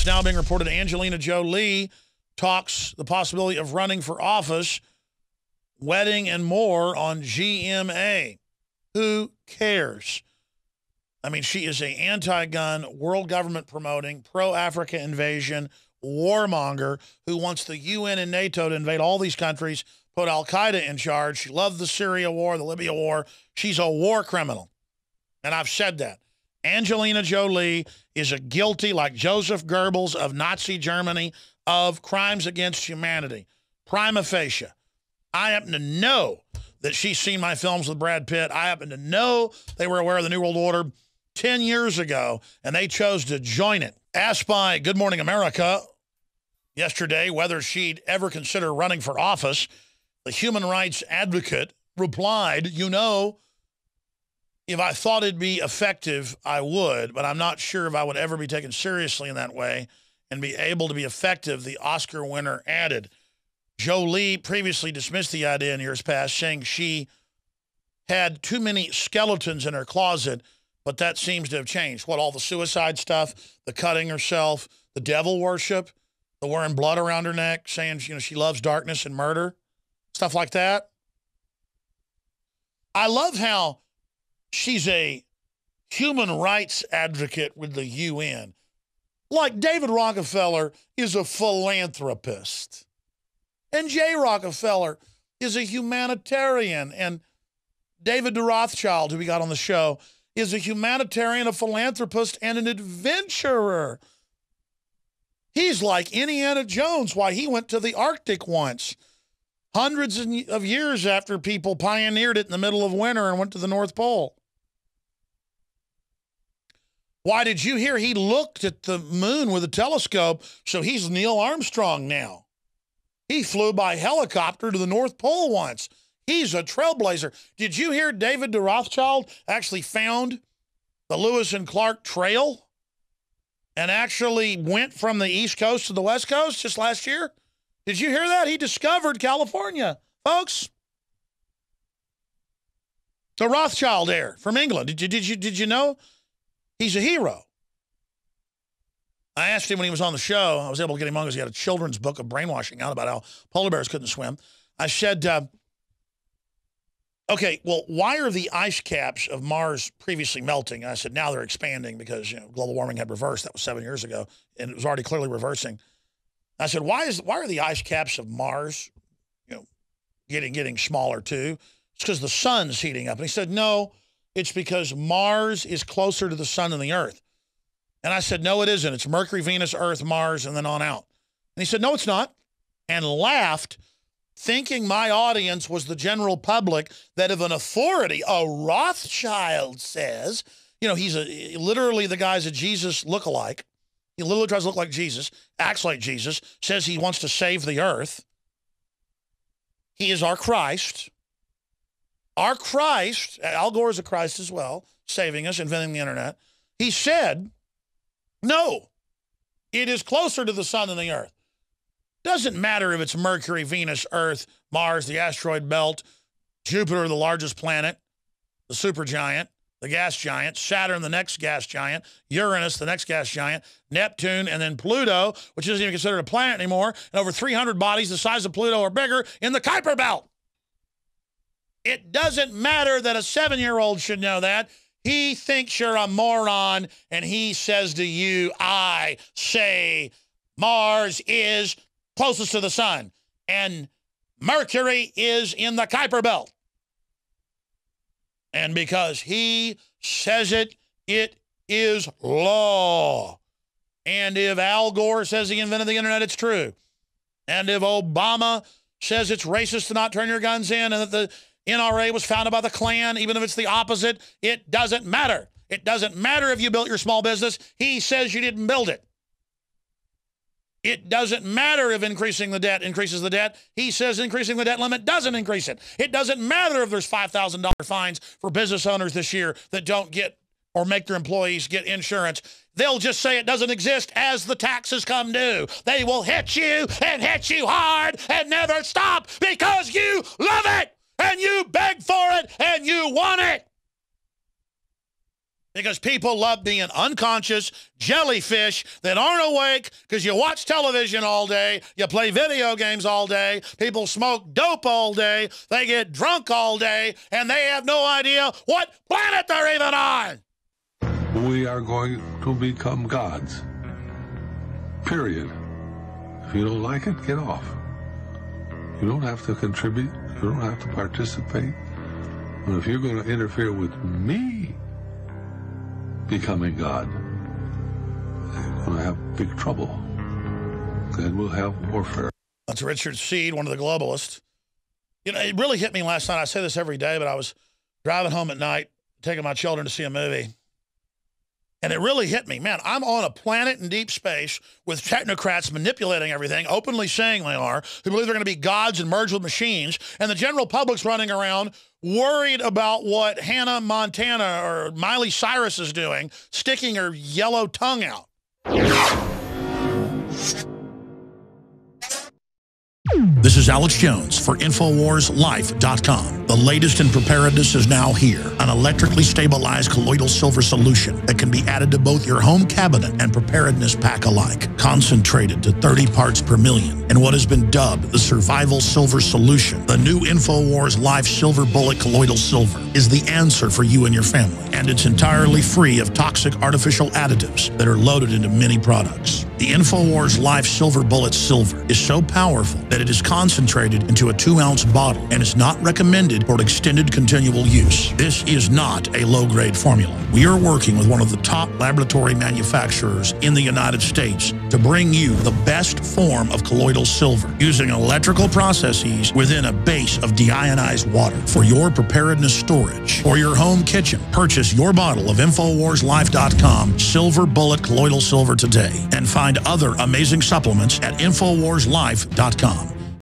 It's now being reported Angelina Jolie talks the possibility of running for office, wedding and more on GMA. Who cares? I mean, she is an anti-gun, world government promoting, pro-Africa invasion, warmonger who wants the UN and NATO to invade all these countries, put al-Qaeda in charge. She loved the Syria war, the Libya war. She's a war criminal. And I've said that. Angelina Jolie is a guilty, like Joseph Goebbels of Nazi Germany, of crimes against humanity. Prima facie. I happen to know that she's seen my films with Brad Pitt. I happen to know they were aware of the New World Order 10 years ago, and they chose to join it. Asked by Good Morning America yesterday whether she'd ever consider running for office, the human rights advocate replied, you know, if I thought it'd be effective, I would, but I'm not sure if I would ever be taken seriously in that way and be able to be effective, the Oscar winner added. Jolie previously dismissed the idea in years past, saying she had too many skeletons in her closet, but that seems to have changed. What, all the suicide stuff, the cutting herself, the devil worship, the wearing blood around her neck, saying, you know, she loves darkness and murder, stuff like that. I love how she's a human rights advocate with the UN. Like David Rockefeller is a philanthropist. And Jay Rockefeller is a humanitarian. And David de Rothschild, who we got on the show, is a humanitarian, a philanthropist, and an adventurer. He's like Indiana Jones. Why, he went to the Arctic once, hundreds of years after people pioneered it in the middle of winter and went to the North Pole. Why, did you hear he looked at the moon with a telescope? So he's Neil Armstrong now. He flew by helicopter to the North Pole once. He's a trailblazer. Did you hear David de Rothschild actually found the Lewis and Clark Trail and actually went from the East Coast to the West Coast just last year? Did you hear that? He discovered California, folks. The Rothschild heir from England. Did you know? He's a hero. I asked him when he was on the show, I was able to get him on because he had a children's book of brainwashing out about how polar bears couldn't swim. I said, okay, well, why are the ice caps of Mars previously melting? I said, now they're expanding because, you know, global warming had reversed. That was 7 years ago, and it was already clearly reversing. I said, why are the ice caps of Mars, you know, getting smaller too? It's because the sun's heating up. And he said, no, it's because Mars is closer to the sun than the Earth. And I said, no, it isn't. It's Mercury, Venus, Earth, Mars, and then on out. And he said, no, it's not, and laughed, thinking my audience was the general public, that if an authority, a Rothschild, says, you know, he's literally the guy's a Jesus lookalike. He literally tries to look like Jesus, acts like Jesus, says he wants to save the earth. He is our Christ. Our Christ, Al Gore is a Christ as well, saving us, inventing the internet. He said, no, it is closer to the sun than the earth. Doesn't matter if it's Mercury, Venus, Earth, Mars, the asteroid belt, Jupiter, the largest planet, the supergiant, the gas giant, Saturn, the next gas giant, Uranus, the next gas giant, Neptune, and then Pluto, which isn't even considered a planet anymore, and over 300 bodies the size of Pluto or bigger in the Kuiper Belt. It doesn't matter that a 7-year-old should know that. He thinks you're a moron, and he says to you, I say Mars is closest to the sun, and Mercury is in the Kuiper Belt. And because he says it, it is law. And if Al Gore says he invented the internet, it's true. And if Obama says it's racist to not turn your guns in, and that the NRA was founded by the Klan, even if it's the opposite, it doesn't matter. It doesn't matter if you built your small business. He says you didn't build it. It doesn't matter if increasing the debt increases the debt. He says increasing the debt limit doesn't increase it. It doesn't matter if there's $5,000 fines for business owners this year that don't get or make their employees get insurance. They'll just say it doesn't exist as the taxes come due. They will hit you and hit you hard and never stop because you love it and you beg for it and you want it. Because people love being unconscious jellyfish that aren't awake because you watch television all day, you play video games all day, people smoke dope all day, they get drunk all day, and they have no idea what planet they're even on. We are going to become gods. Period. If you don't like it, get off. You don't have to contribute. You don't have to participate. But if you're going to interfere with me becoming God, you're going to have big trouble. Then we'll have warfare. That's Richard Seed, one of the globalists. You know, it really hit me last night. I say this every day, but I was driving home at night, taking my children to see a movie. And it really hit me. Man, I'm on a planet in deep space with technocrats manipulating everything, openly saying they are, who believe they're going to be gods and merge with machines. And the general public's running around worried about what Hannah Montana or Miley Cyrus is doing, sticking her yellow tongue out. This is Alex Jones for InfoWarsLife.com. The latest in preparedness is now here. An electrically stabilized colloidal silver solution that can be added to both your home cabinet and preparedness pack alike. Concentrated to 30 parts per million in what has been dubbed the survival silver solution. The new InfoWars Life Silver Bullet Colloidal Silver is the answer for you and your family. And it's entirely free of toxic artificial additives that are loaded into many products. The InfoWars Life Silver Bullet Silver is so powerful that it is concentrated into a 2-ounce bottle and is not recommended for extended continual use. This is not a low-grade formula. We are working with one of the top laboratory manufacturers in the United States to bring you the best form of colloidal silver using electrical processes within a base of deionized water for your preparedness storage or your home kitchen. Purchase your bottle of InfoWarsLife.com Silver Bullet Colloidal Silver today and find other amazing supplements at InfoWarsLife.com.